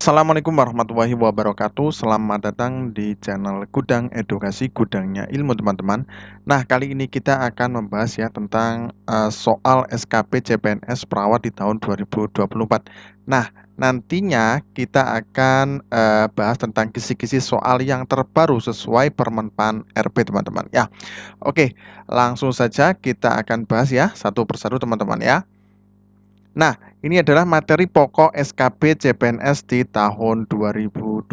Assalamualaikum warahmatullahi wabarakatuh. Selamat datang di channel Gudang Edukasi, gudangnya ilmu teman-teman. Nah, kali ini kita akan membahas ya tentang soal SKP CPNS perawat di tahun 2024. Nah, nantinya kita akan bahas tentang kisi-kisi soal yang terbaru sesuai Permenpan RP teman-teman ya. Oke, langsung saja kita akan bahas ya satu persatu teman-teman ya. Nah, ini adalah materi pokok SKP CPNS di tahun 2024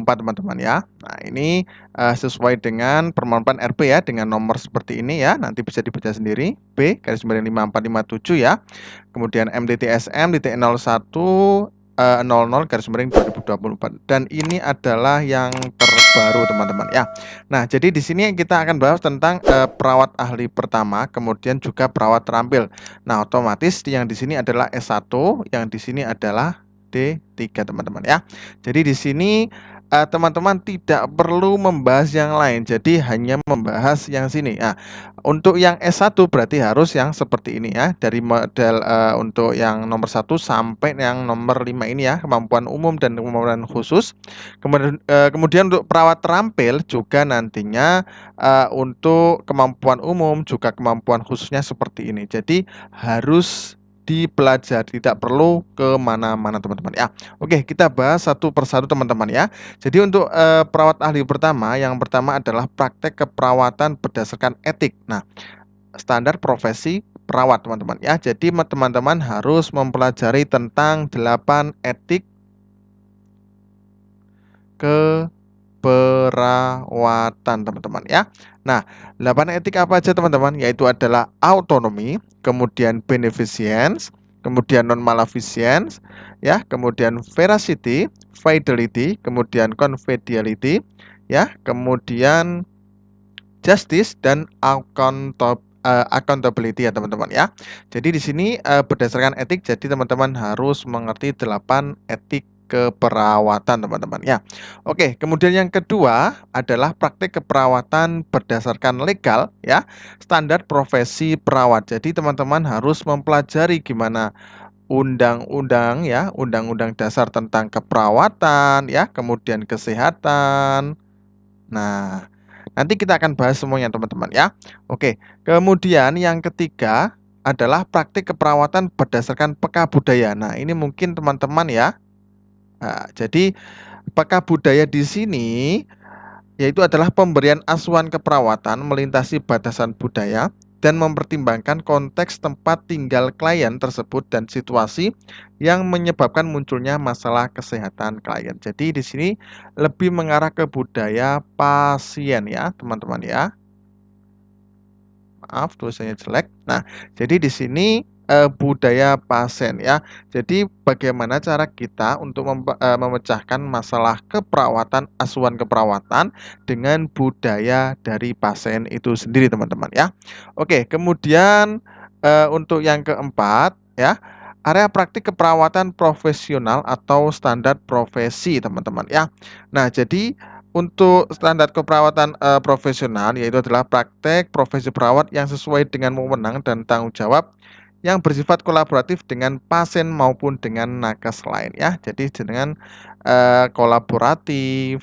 teman-teman ya. Nah, ini sesuai dengan Permenpan RP ya, dengan nomor seperti ini ya. Nanti bisa dibaca sendiri, B/5457 ya. Kemudian MDTSM titik 01 00 2024, dan ini adalah yang terbaru teman-teman ya. Nah, jadi di sini kita akan bahas tentang perawat ahli pertama, kemudian juga perawat terampil. Nah, otomatis yang di sini adalah S1, yang di sini adalah D3 teman-teman ya. Jadi di sini teman-teman tidak perlu membahas yang lain, jadi hanya membahas yang sini. Nah, untuk yang S1 berarti harus yang seperti ini ya, dari model untuk yang nomor 1 sampai yang nomor 5 ini ya, kemampuan umum dan kemampuan khusus. Kemudian untuk perawat terampil juga nantinya untuk kemampuan umum juga kemampuan khususnya seperti ini. Jadi harus dipelajari, tidak perlu kemana-mana teman-teman ya. Oke, kita bahas satu persatu teman-teman ya. Jadi untuk perawat ahli pertama, yang pertama adalah praktek keperawatan berdasarkan etik. Nah, standar profesi perawat teman-teman ya. Jadi teman-teman harus mempelajari tentang 8 etik keperawatan teman-teman ya. Nah, 8 etik apa aja teman-teman? Yaitu adalah autonomi, kemudian beneficence, kemudian non maleficence ya, kemudian veracity, fidelity, kemudian confidentiality ya, kemudian justice dan accountability ya teman-teman ya. Jadi di sini berdasarkan etik, jadi teman-teman harus mengerti 8 etik keperawatan teman-teman ya. Oke, kemudian yang kedua adalah praktik keperawatan berdasarkan legal ya, standar profesi perawat. Jadi teman-teman harus mempelajari gimana undang-undang ya, undang-undang dasar tentang keperawatan ya, kemudian kesehatan. Nah, nanti kita akan bahas semuanya teman-teman ya. Oke, kemudian yang ketiga adalah praktik keperawatan berdasarkan peka budaya. Nah, ini mungkin teman-teman ya. Nah, jadi peka budaya di sini yaitu adalah pemberian asuhan keperawatan melintasi batasan budaya dan mempertimbangkan konteks tempat tinggal klien tersebut dan situasi yang menyebabkan munculnya masalah kesehatan klien. Jadi di sini lebih mengarah ke budaya pasien ya, teman-teman ya. Maaf, tulisannya jelek. Nah, jadi di sini budaya pasien ya. Jadi bagaimana cara kita untuk memecahkan masalah keperawatan, asuhan keperawatan dengan budaya dari pasien itu sendiri teman-teman ya. Oke, kemudian untuk yang keempat ya, area praktik keperawatan profesional atau standar profesi teman-teman ya. Nah, jadi untuk standar keperawatan profesional yaitu adalah praktek profesi perawat yang sesuai dengan wewenang dan tanggung jawab yang bersifat kolaboratif dengan pasien maupun dengan nakes lain ya. Jadi dengan kolaboratif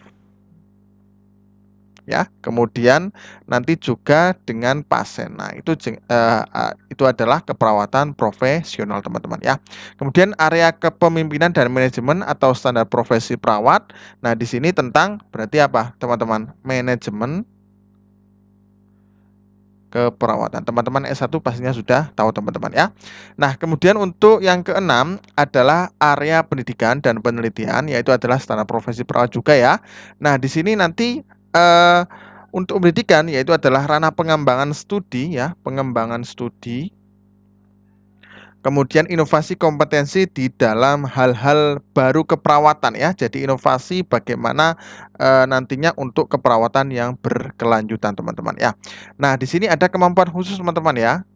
ya. Kemudian nanti juga dengan pasien. Nah, itu adalah keperawatan profesional teman-teman ya. Kemudian area kepemimpinan dan manajemen atau standar profesi perawat. Nah, di sini tentang berarti apa teman-teman? Manajemen keperawatan. Teman-teman S1 pastinya sudah tahu teman-teman ya. Nah, kemudian untuk yang keenam adalah area pendidikan dan penelitian, yaitu adalah standar profesi perawat juga ya. Nah, di sini nanti untuk pendidikan yaitu adalah ranah pengembangan studi ya, pengembangan studi. Kemudian inovasi kompetensi di dalam hal-hal baru keperawatan ya. Jadi inovasi bagaimana nantinya untuk keperawatan yang berkelanjutan teman-teman ya. Nah, di sini ada kemampuan khusus teman-teman ya.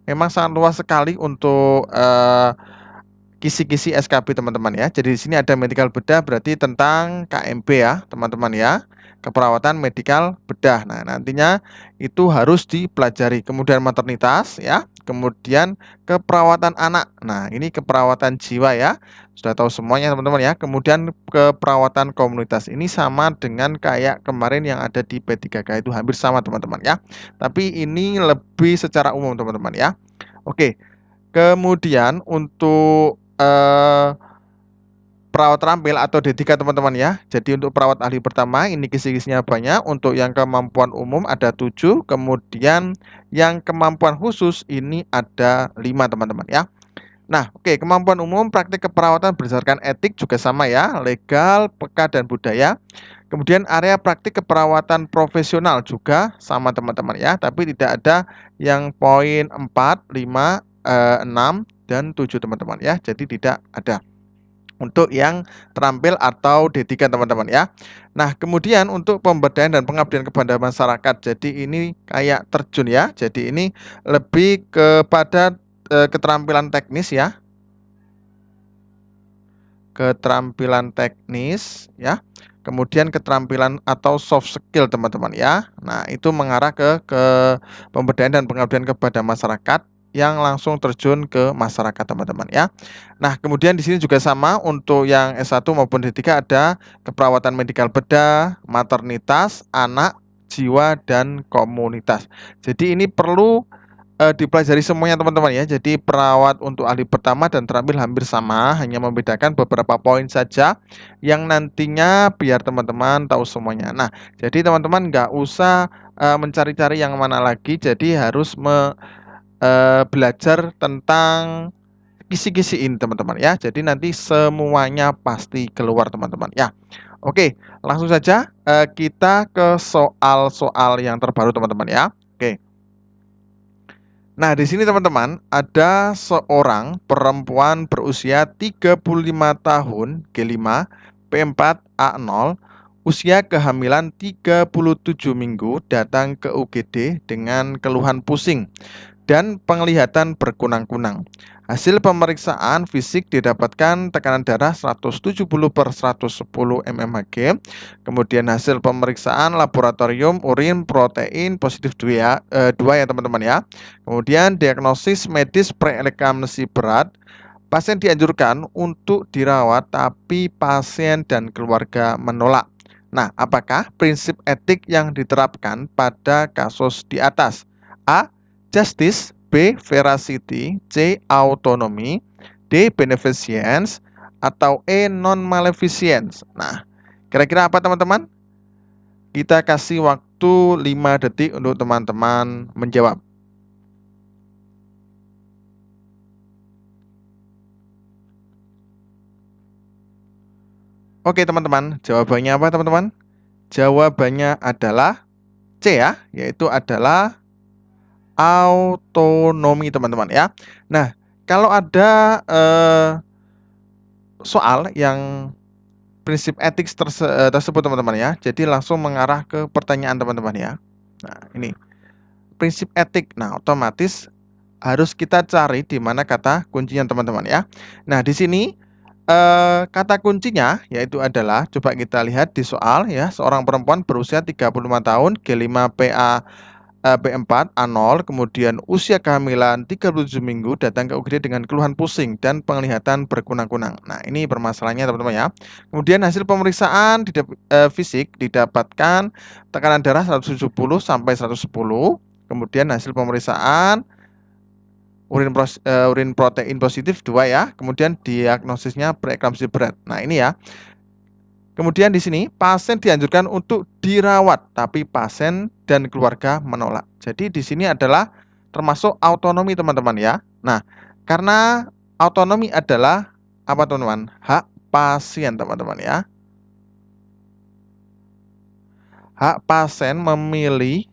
Memang sangat luas sekali untuk kisi-kisi SKB teman-teman ya. Jadi di sini ada medical bedah berarti tentang KMB ya, teman-teman ya. Keperawatan medikal bedah. Nah, nantinya itu harus dipelajari. Kemudian maternitas ya, kemudian keperawatan anak. Nah, ini keperawatan jiwa ya. Sudah tahu semuanya teman-teman ya. Kemudian keperawatan komunitas. Ini sama dengan kayak kemarin yang ada di P3K, itu hampir sama teman-teman ya. Tapi ini lebih secara umum teman-teman ya. Oke. Kemudian untuk perawat terampil atau D3 teman-teman ya. Jadi untuk perawat ahli pertama ini kisi-kisinya banyak. Untuk yang kemampuan umum ada 7. Kemudian yang kemampuan khusus ini ada 5 teman-teman ya. Nah, oke, kemampuan umum praktik keperawatan berdasarkan etik juga sama ya, legal, peka, dan budaya. Kemudian area praktik keperawatan profesional juga sama teman-teman ya, tapi tidak ada yang poin 4, 5, 6, dan 7 teman-teman ya. Jadi tidak ada untuk yang terampil atau D3 teman-teman ya. Nah, kemudian untuk pemberdayaan dan pengabdian kepada masyarakat. Jadi ini kayak terjun ya. Jadi ini lebih kepada keterampilan teknis ya. Keterampilan teknis ya. Kemudian keterampilan atau soft skill teman-teman ya. Nah, itu mengarah ke pemberdayaan dan pengabdian kepada masyarakat yang langsung terjun ke masyarakat teman-teman ya. Nah, kemudian di sini juga sama untuk yang S1 maupun D3 ada keperawatan medikal bedah, maternitas, anak, jiwa, dan komunitas. Jadi ini perlu dipelajari semuanya teman-teman ya. Jadi perawat untuk ahli pertama dan terampil hampir sama, hanya membedakan beberapa poin saja yang nantinya biar teman-teman tahu semuanya. Nah, jadi teman-teman nggak usah mencari-cari yang mana lagi, jadi harus belajar tentang kisi-kisi ini teman-teman ya. Jadi nanti semuanya pasti keluar teman-teman ya. Oke, langsung saja kita ke soal-soal yang terbaru teman-teman ya. Oke. Nah, di sini teman-teman ada seorang perempuan berusia 35 tahun, G5, P4, A0, usia kehamilan 37 minggu, datang ke UGD dengan keluhan pusing dan penglihatan berkunang-kunang. Hasil pemeriksaan fisik didapatkan tekanan darah 170/110 mmHg. Kemudian hasil pemeriksaan laboratorium urin protein positif 2 ya teman-teman ya. Kemudian diagnosis medis preeklamasi berat. Pasien dianjurkan untuk dirawat tapi pasien dan keluarga menolak. Nah, apakah prinsip etik yang diterapkan pada kasus di atas? A. Justice, B. Veracity, C. Autonomy, D. Beneficence, atau E. Non-maleficence. Nah, kira-kira apa teman-teman? Kita kasih waktu 5 detik untuk teman-teman menjawab. Oke teman-teman, jawabannya apa teman-teman? Jawabannya adalah C ya, yaitu adalah autonomi teman-teman ya. Nah, kalau ada soal yang prinsip etik tersebut teman-teman ya, jadi langsung mengarah ke pertanyaan teman-teman ya. Nah, ini prinsip etik. Nah, otomatis harus kita cari di mana kata kuncinya teman-teman ya. Nah, di sini kata kuncinya yaitu adalah, coba kita lihat di soal ya, seorang perempuan berusia 35 tahun, G5PA B4 A0, kemudian usia kehamilan 37 minggu, datang ke UGD dengan keluhan pusing dan penglihatan berkunang-kunang. Nah, ini permasalahannya teman-teman ya. Kemudian hasil pemeriksaan fisik didapatkan tekanan darah 170 sampai 110. Kemudian hasil pemeriksaan urin protein positif 2 ya. Kemudian diagnosisnya preeklamasi berat. Nah, ini ya. Kemudian di sini pasien dianjurkan untuk dirawat, tapi pasien dan keluarga menolak. Jadi di sini adalah termasuk autonomi teman-teman ya. Nah, karena autonomi adalah apa teman-teman? Hak pasien teman-teman ya. Hak pasien memilih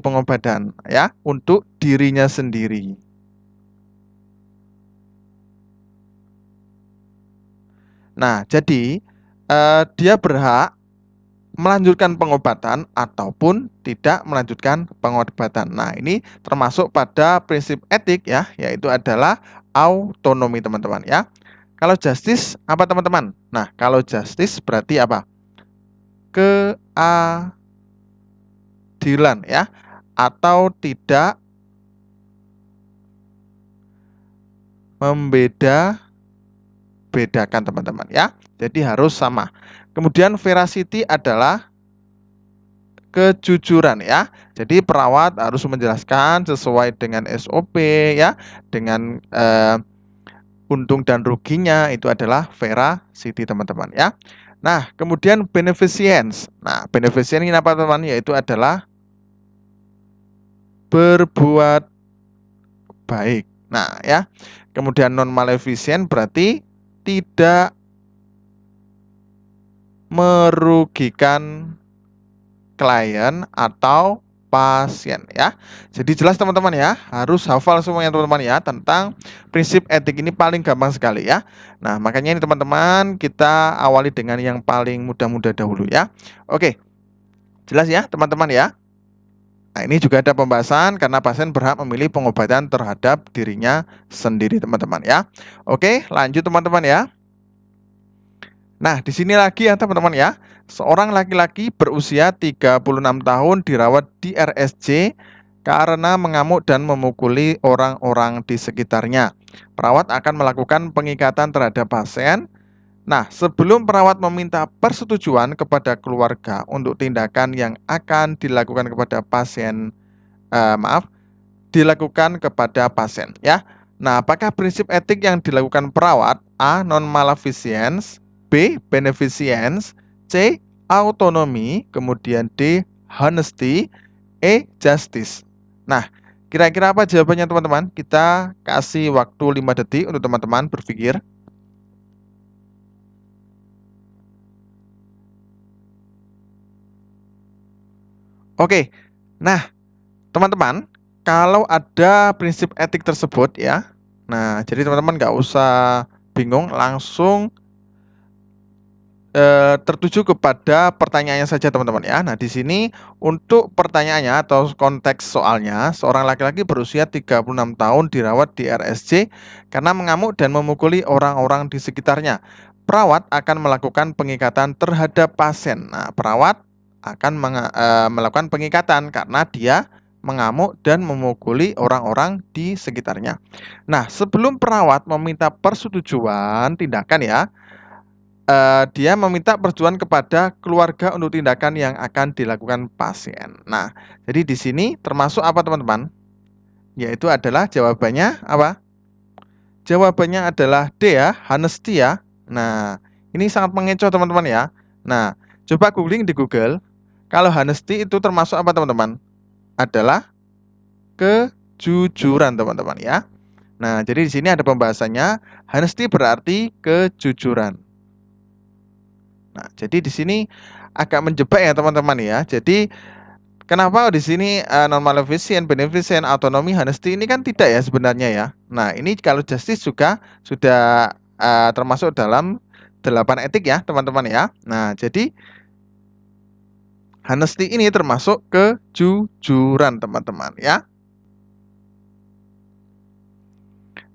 pengobatan ya untuk dirinya sendiri. Nah, jadi dia berhak melanjutkan pengobatan ataupun tidak melanjutkan pengobatan. Nah, ini termasuk pada prinsip etik ya, yaitu adalah autonomi teman-teman ya. Kalau justice apa teman-teman? Nah, kalau justice berarti apa? Keadilan ya, atau tidak membeda-bedakan teman-teman ya. Jadi harus sama. Kemudian veracity adalah kejujuran ya. Jadi perawat harus menjelaskan sesuai dengan SOP ya, dengan untung dan ruginya, itu adalah veracity teman-teman ya. Nah, kemudian beneficence. Nah, beneficence ini apa teman? Yaitu adalah berbuat baik. Nah, ya. Kemudian non maleficent berarti tidak merugikan klien atau pasien ya. Jadi jelas teman-teman ya, harus hafal semuanya teman-teman ya tentang prinsip etik ini, paling gampang sekali ya. Nah, makanya ini teman-teman kita awali dengan yang paling mudah-mudah dahulu ya. Oke. Jelas ya teman-teman ya. Nah, ini juga ada pembahasan karena pasien berhak memilih pengobatan terhadap dirinya sendiri teman-teman ya. Oke, lanjut teman-teman ya. Nah, di sini lagi ya teman-teman ya. Seorang laki-laki berusia 36 tahun dirawat di RSJ karena mengamuk dan memukuli orang-orang di sekitarnya. Perawat akan melakukan pengikatan terhadap pasien. Nah, sebelum perawat meminta persetujuan kepada keluarga untuk tindakan yang akan dilakukan kepada pasien, dilakukan kepada pasien ya. Nah, apakah prinsip etik yang dilakukan perawat? A. Non maleficence, B. Beneficence, C. Autonomi, kemudian D. Honesty, E. Justice. Nah, kira-kira apa jawabannya teman-teman? Kita kasih waktu 5 detik untuk teman-teman berpikir. Oke, nah teman-teman, kalau ada prinsip etik tersebut ya, nah jadi teman-teman nggak usah bingung, langsung tertuju kepada pertanyaannya saja teman-teman ya. Nah, di sini untuk pertanyaannya atau konteks soalnya, seorang laki-laki berusia 36 tahun dirawat di RSJ karena mengamuk dan memukuli orang-orang di sekitarnya. Perawat akan melakukan pengikatan terhadap pasien. Nah, perawat akan melakukan pengikatan karena dia mengamuk dan memukuli orang-orang di sekitarnya. Nah, sebelum perawat meminta persetujuan tindakan ya, dia meminta persetujuan kepada keluarga untuk tindakan yang akan dilakukan pasien. Nah, jadi di sini termasuk apa teman-teman? Yaitu adalah jawabannya apa? Jawabannya adalah D ya, honesty ya. Nah, ini sangat mengecoh teman-teman ya. Nah, coba googling di Google. Kalau honesty itu termasuk apa teman-teman? Adalah kejujuran teman-teman ya. Nah, jadi di sini ada pembahasannya. Honesty berarti kejujuran. Nah, jadi di sini agak menjebak ya teman-teman ya. Jadi kenapa di sini non maleficent, beneficent, autonomy, honesty ini kan tidak ya sebenarnya ya. Nah, ini kalau justice juga sudah termasuk dalam 8 etik ya teman-teman ya. Nah, jadi honesty ini termasuk kejujuran teman-teman ya.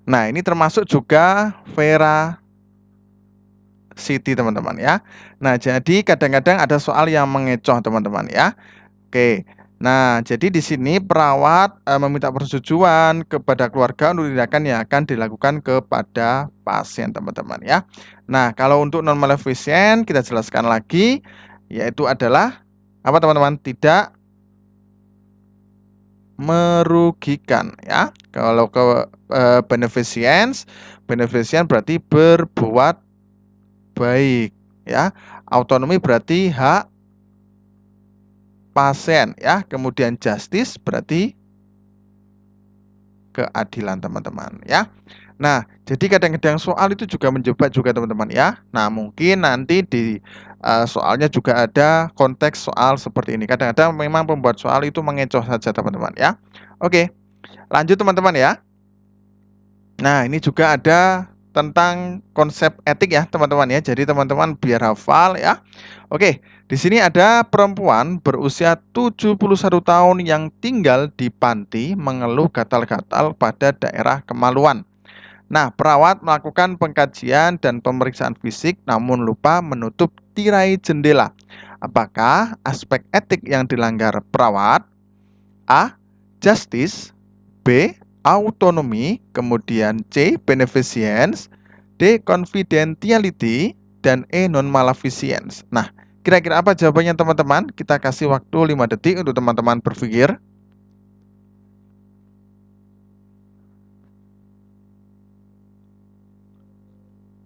Nah, ini termasuk juga veracity teman-teman ya. Nah, jadi kadang-kadang ada soal yang mengecoh teman-teman ya. Oke. Nah, jadi di sini perawat meminta persetujuan kepada keluarga untuk tindakan yang akan dilakukan kepada pasien teman-teman ya. Nah, kalau untuk non maleficent kita jelaskan lagi, yaitu adalah apa teman-teman? Tidak merugikan ya. Kalau ke beneficence, beneficent berarti berbuat baik ya. Autonomi berarti hak pasien ya. Kemudian justice berarti keadilan teman-teman ya. Nah, jadi kadang-kadang soal itu juga menjebak juga teman-teman ya. Nah, mungkin nanti di soalnya juga ada konteks soal seperti ini. Kadang-kadang memang pembuat soal itu mengecoh saja teman-teman ya. Oke, lanjut teman-teman ya. Nah, ini juga ada tentang konsep etik ya, teman-teman ya. Jadi teman-teman biar hafal ya. Oke, di sini ada perempuan berusia 71 tahun yang tinggal di panti mengeluh gatal-gatal pada daerah kemaluan. Nah, perawat melakukan pengkajian dan pemeriksaan fisik namun lupa menutup tirai jendela. Apakah aspek etik yang dilanggar perawat? A. Justice. B. Autonomy. Kemudian C. Beneficence. D. Confidentiality. Dan E. Non-maleficence. Nah, kira-kira apa jawabannya teman-teman? Kita kasih waktu 5 detik untuk teman-teman berpikir.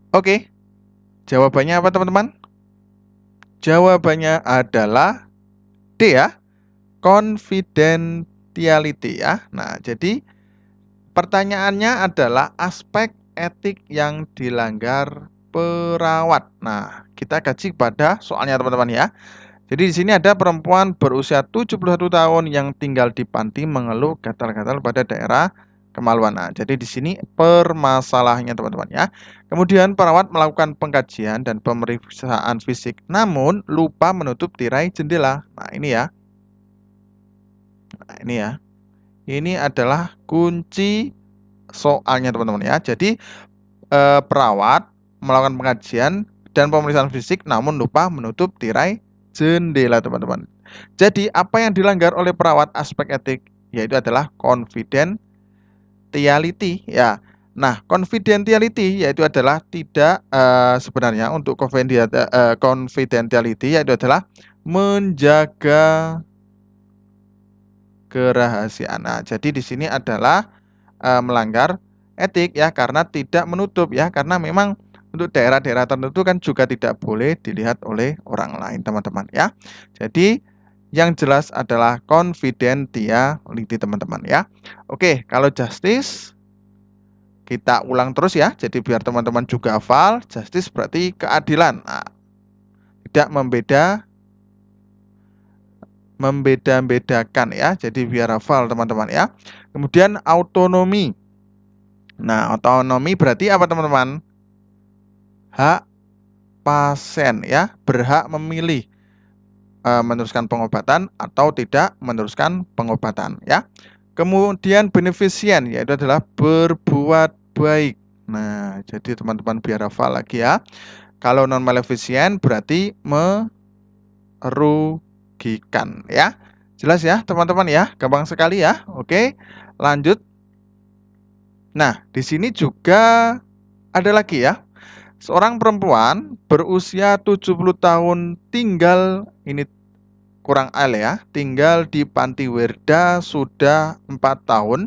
Oke, jawabannya apa teman-teman? Jawabannya adalah D ya, confidentiality ya. Nah, jadi pertanyaannya adalah aspek etik yang dilanggar perawat. Nah, kita kaji pada soalnya teman-teman ya. Jadi di sini ada perempuan berusia 71 tahun yang tinggal di panti mengeluh gatal-gatal pada daerah kemaluan. Nah, jadi di sini permasalahannya teman-teman ya. Kemudian perawat melakukan pengkajian dan pemeriksaan fisik namun lupa menutup tirai jendela. Nah, ini ya. Nah, ini ya. Ini adalah kunci soalnya teman-teman ya. Jadi perawat melakukan pengajian dan pemeriksaan fisik namun lupa menutup tirai jendela teman-teman. Jadi apa yang dilanggar oleh perawat aspek etik yaitu adalah confidentiality ya. Nah, confidentiality yaitu adalah tidak sebenarnya untuk confidentiality yaitu adalah menjaga kerahasiaan. Nah, jadi di sini adalah melanggar etik ya karena tidak menutup ya karena memang untuk daerah-daerah tertentu kan juga tidak boleh dilihat oleh orang lain teman-teman ya. Jadi yang jelas adalah confidentiality teman-teman ya. Oke, kalau justice kita ulang terus ya. Jadi biar teman-teman juga hafal, justice berarti keadilan. Nah, tidak membeda-bedakan ya. Jadi biar hafal teman-teman ya. Kemudian autonomi. Nah, otonomi berarti apa teman-teman? Hak pasien ya, berhak memilih meneruskan pengobatan atau tidak meneruskan pengobatan ya. Kemudian beneficient yaitu adalah berbuat baik. Nah, jadi teman-teman biar hafal lagi ya. Kalau non maleficent berarti merugikan ya. Jelas ya teman-teman ya, gampang sekali ya. Oke, lanjut. Nah, di sini juga ada lagi ya. Seorang perempuan berusia 70 tahun tinggal, ini kurang al ya, tinggal di Panti Werda sudah 4 tahun,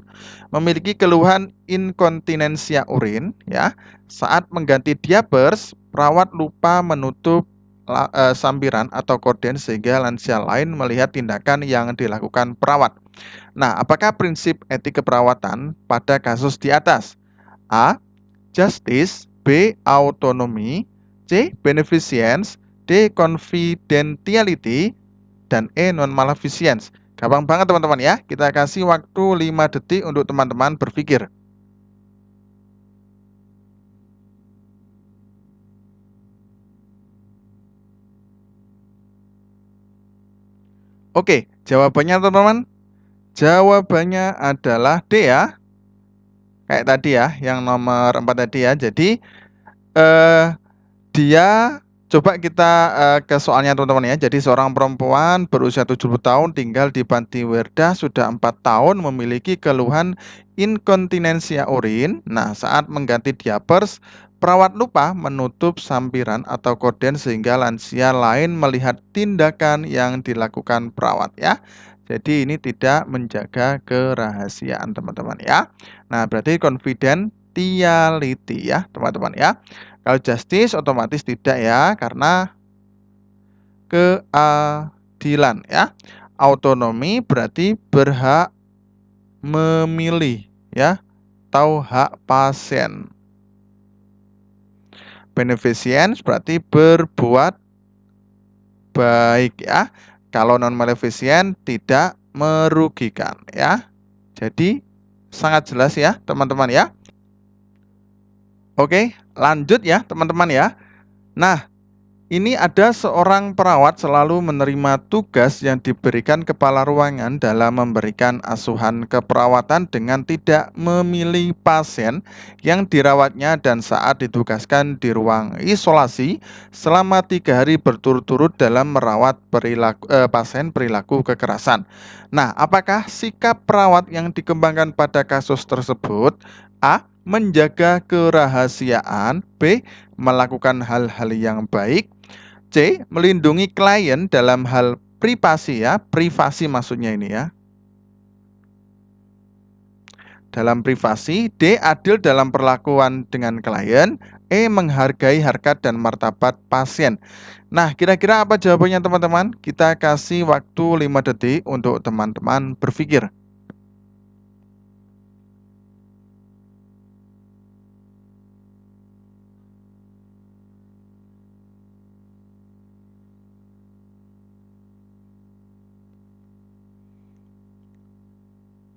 memiliki keluhan inkontinensia urin ya. Saat mengganti diapers, perawat lupa menutup sampiran atau korden sehingga lansia lain melihat tindakan yang dilakukan perawat. Nah, apakah prinsip etik keperawatan pada kasus di atas? A. Justice. B. Autonomy. C. Beneficence. D. Confidentiality. Dan E. Non-maleficence. Gampang banget teman-teman ya. Kita kasih waktu 5 detik untuk teman-teman berpikir. Oke, jawabannya teman-teman. Jawabannya adalah D ya. Kayak tadi ya, yang nomor 4 tadi ya. Jadi dia coba kita ke soalnya teman-teman ya. Jadi seorang perempuan berusia 70 tahun tinggal di Panti Werda sudah 4 tahun memiliki keluhan inkontinensia urin. Nah, saat mengganti diapers, perawat lupa menutup sampiran atau korden sehingga lansia lain melihat tindakan yang dilakukan perawat ya. Jadi ini tidak menjaga kerahasiaan teman-teman ya. Nah, berarti confidentiality ya teman-teman ya. Kalau justice otomatis tidak ya, karena keadilan ya. Autonomi berarti berhak memilih ya, atau hak pasien. Beneficence berarti berbuat baik ya. Kalau non maleficent tidak merugikan ya. Jadi sangat jelas ya teman-teman ya. Oke, lanjut ya teman-teman ya. Nah, ini ada seorang perawat selalu menerima tugas yang diberikan kepala ruangan dalam memberikan asuhan keperawatan dengan tidak memilih pasien yang dirawatnya dan saat ditugaskan di ruang isolasi selama 3 hari berturut-turut dalam merawat pasien perilaku kekerasan. Nah, apakah sikap perawat yang dikembangkan pada kasus tersebut? A. Menjaga kerahasiaan. B. Melakukan hal-hal yang baik. C. Melindungi klien dalam hal privasi ya, privasi maksudnya ini ya. Dalam privasi. D. Adil dalam perlakuan dengan klien. E. Menghargai harkat dan martabat pasien. Nah, kira-kira apa jawabannya teman-teman? Kita kasih waktu 5 detik untuk teman-teman berpikir.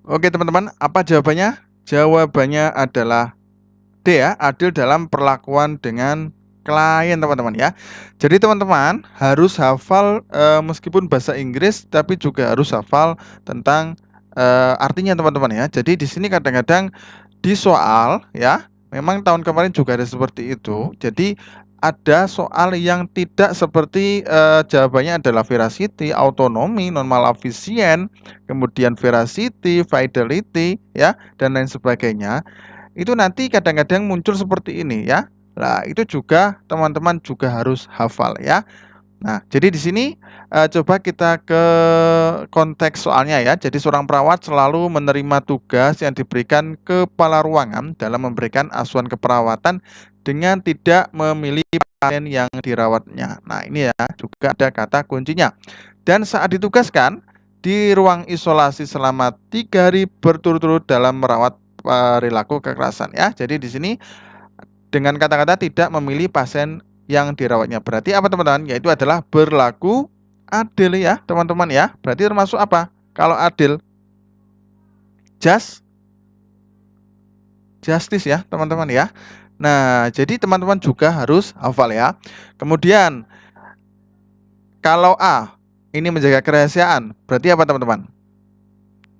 Oke teman-teman, apa jawabannya? Jawabannya adalah D ya, adil dalam perlakuan dengan klien teman-teman ya. Jadi teman-teman harus hafal meskipun bahasa Inggris tapi juga harus hafal tentang artinya teman-teman ya. Jadi di sini kadang-kadang di soal ya, memang tahun kemarin juga ada seperti itu. Jadi ada soal yang tidak seperti jawabannya adalah veracity, autonomy, non malafisien, kemudian veracity, fidelity ya dan lain sebagainya. Itu nanti kadang-kadang muncul seperti ini ya. Nah, itu juga teman-teman juga harus hafal ya. Nah, jadi di sini coba kita ke konteks soalnya ya. Jadi seorang perawat selalu menerima tugas yang diberikan kepala ruangan dalam memberikan asuhan keperawatan dengan tidak memilih pasien yang dirawatnya. Nah, ini ya juga ada kata kuncinya. Dan saat ditugaskan di ruang isolasi selama 3 hari berturut-turut dalam merawat perilaku kekerasan ya. Jadi di sini dengan kata-kata tidak memilih pasien yang dirawatnya. Berarti apa teman-teman? Yaitu adalah berlaku adil ya teman-teman ya. Berarti termasuk apa? Kalau adil, justice ya teman-teman ya. Nah, jadi teman-teman juga harus hafal ya. Kemudian kalau A ini menjaga kerahasiaan, berarti apa teman-teman?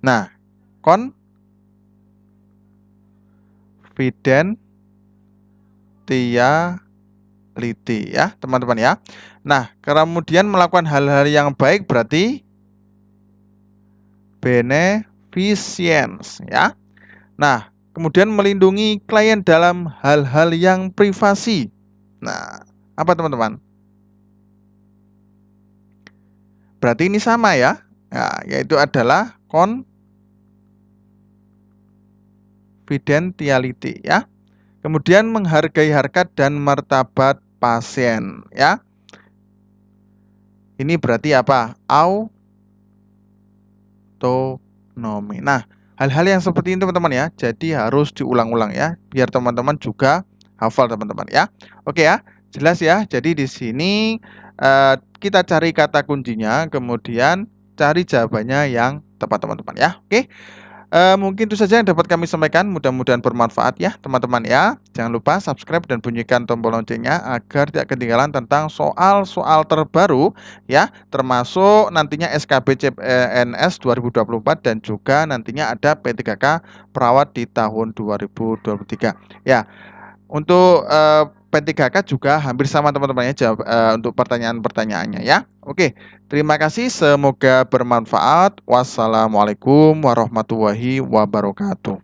Nah, confidentiality ya teman-teman ya. Nah, kemudian melakukan hal-hal yang baik berarti beneficence ya. Nah, kemudian melindungi klien dalam hal-hal yang privasi. Nah, apa teman-teman? Berarti ini sama ya. Nah, yaitu adalah confidentiality ya. Kemudian menghargai harkat dan martabat pasien ya. Ini berarti apa? Autonomi. Nah, hal-hal yang seperti ini teman-teman ya. Jadi harus diulang-ulang ya, biar teman-teman juga hafal teman-teman ya. Oke ya, jelas ya. Jadi di sini kita cari kata kuncinya, kemudian cari jawabannya yang tepat teman-teman ya. Oke. Mungkin itu saja yang dapat kami sampaikan. Mudah-mudahan bermanfaat ya teman-teman ya. Jangan lupa subscribe dan bunyikan tombol loncengnya agar tidak ketinggalan tentang soal-soal terbaru ya, termasuk nantinya SKB CPNS 2024 dan juga nantinya ada P3K perawat di tahun 2023 ya. Untuk P3K juga hampir sama teman-teman ya, jawab untuk pertanyaan-pertanyaannya ya. Oke, terima kasih, semoga bermanfaat. Wassalamualaikum warahmatullahi wabarakatuh.